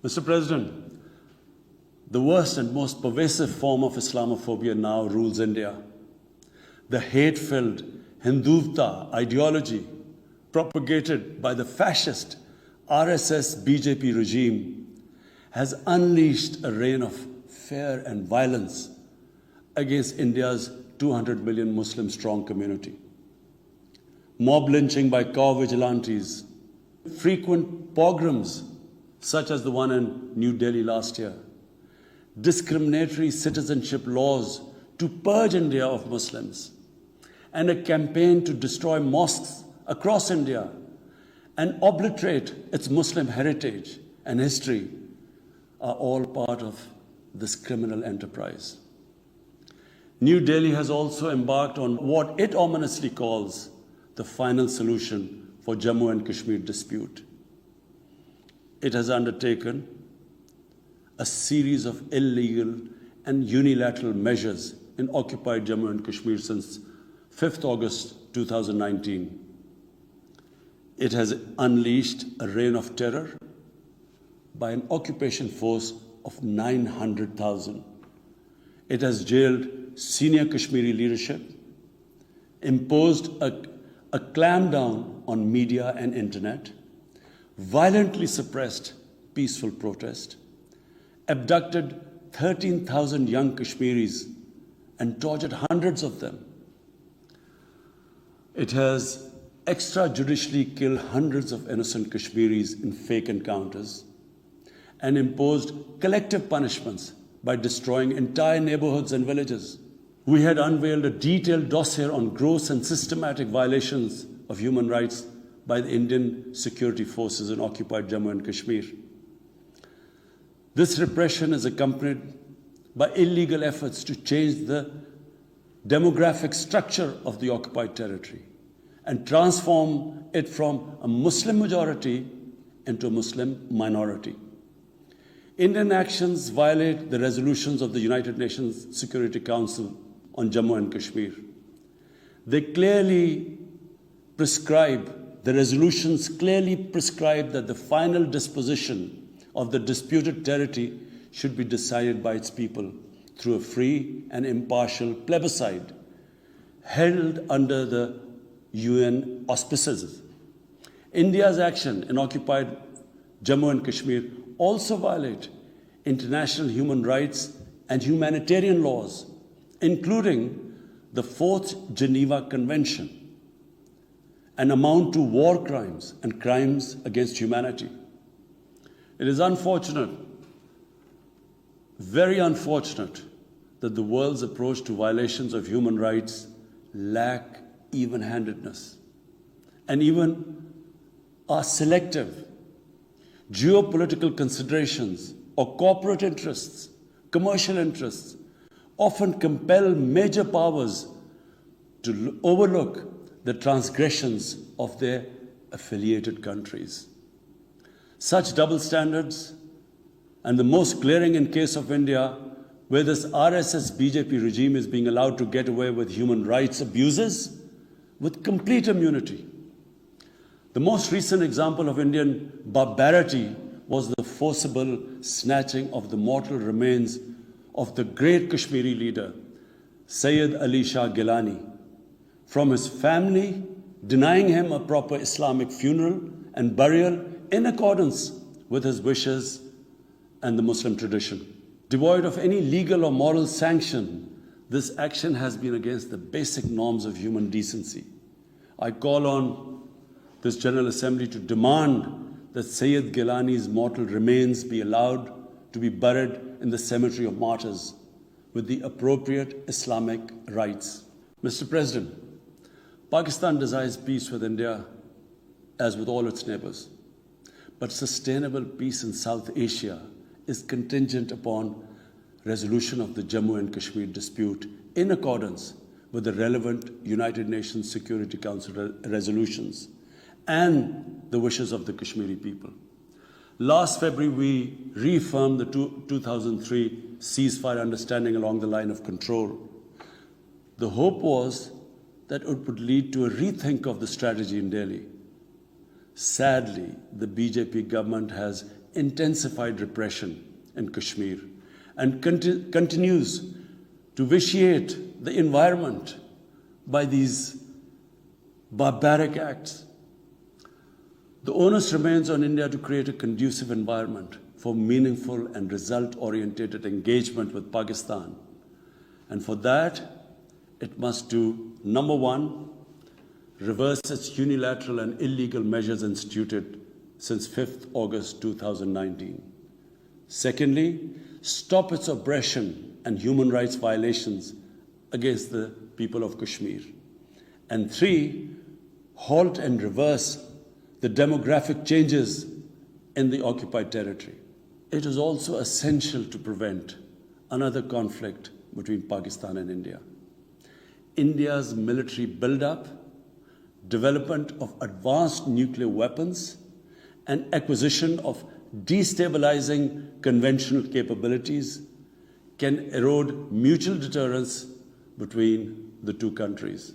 Mr. President, the worst and most pervasive form of Islamophobia now rules India. The hate-filled Hidutva ideology propagated by the fascist rss-bjp regime has unleashed a reign of fear and violence against India's 200 million Muslim-strong community. Mob lynching by cow vigilantes, frequent pogroms such as the one in New Delhi last year, discriminatory citizenship laws to purge India of Muslims, and a campaign to destroy mosques across India and obliterate its Muslim heritage and history are all part of this criminal enterprise. New Delhi has also embarked on what it ominously calls the final solution for Jammu and Kashmir dispute. It has undertaken a series of illegal and unilateral measures in occupied Jammu and Kashmir since 5th August 2019. It has unleashed a reign of terror by an occupation force of 900,000. It has jailed senior Kashmiri leadership, imposed a clampdown on media and internet, violently suppressed peaceful protest, abducted 13,000 young Kashmiris and tortured hundreds of them. It has extrajudicially killed hundreds of innocent Kashmiris in fake encounters and imposed collective punishments by destroying entire neighborhoods and villages. We had unveiled a detailed dossier on gross and systematic violations of human rights by the Indian security forces in occupied Jammu and Kashmir. This repression is accompanied by illegal efforts to change the demographic structure of the occupied territory and transform it from a Muslim majority into a Muslim minority. Indian actions violate the resolutions of the United Nations Security Council on Jammu and Kashmir. They clearly prescribe, the resolutions clearly prescribe that the final disposition of the disputed territory should be decided by its people through a free and impartial plebiscite held under the UN auspices. India's action in occupied Jammu and Kashmir also violate international human rights and humanitarian laws, including the 4th Geneva Convention, and amount to war crimes and crimes against humanity. It is unfortunate, very unfortunate, that the world's approach to violations of human rights lack even-handedness and even are selective. Geopolitical considerations or corporate interests, commercial interests, often compel major powers to overlook the transgressions of their affiliated countries. Such double standards, and the most glaring in case of India, where this rss-bjp regime is being allowed to get away with human rights abuses with complete immunity. The most recent example of Indian barbarity was the forcible snatching of the mortal remains of the great Kashmiri leader, Sayyid Ali Shah Gilani, from his family, denying him a proper Islamic funeral and burial in accordance with his wishes and the Muslim tradition. Devoid of any legal or moral sanction, this action has been against the basic norms of human decency. I call on this General Assembly to demand that Sayyid Gilani's mortal remains be allowed to be buried in the cemetery of martyrs with the appropriate Islamic rites. Mr. President, Pakistan desires peace with India as with all its neighbors. But sustainable peace in South Asia is contingent upon resolution of the Jammu and Kashmir dispute in accordance with the relevant United Nations Security Council resolutions and the wishes of the Kashmiri people. Last February, we reaffirmed the 2003 ceasefire understanding along the line of control. The hope was that it would lead to a rethink of the strategy in Delhi. Sadly, the BJP government has intensified repression in Kashmir and continues to vitiate the environment by these barbaric acts. The onus remains on India to create a conducive environment for meaningful and result-oriented engagement with Pakistan. And for that, it must do, number one, reverse its unilateral and illegal measures instituted since 5th August 2019. Secondly, stop its oppression and human rights violations against the people of Kashmir. And three, halt and reverse the demographic changes in the occupied territory. It is also essential to prevent another conflict between Pakistan and India. India's military buildup, development of advanced nuclear weapons, and acquisition of destabilizing conventional capabilities can erode mutual deterrence between the two countries.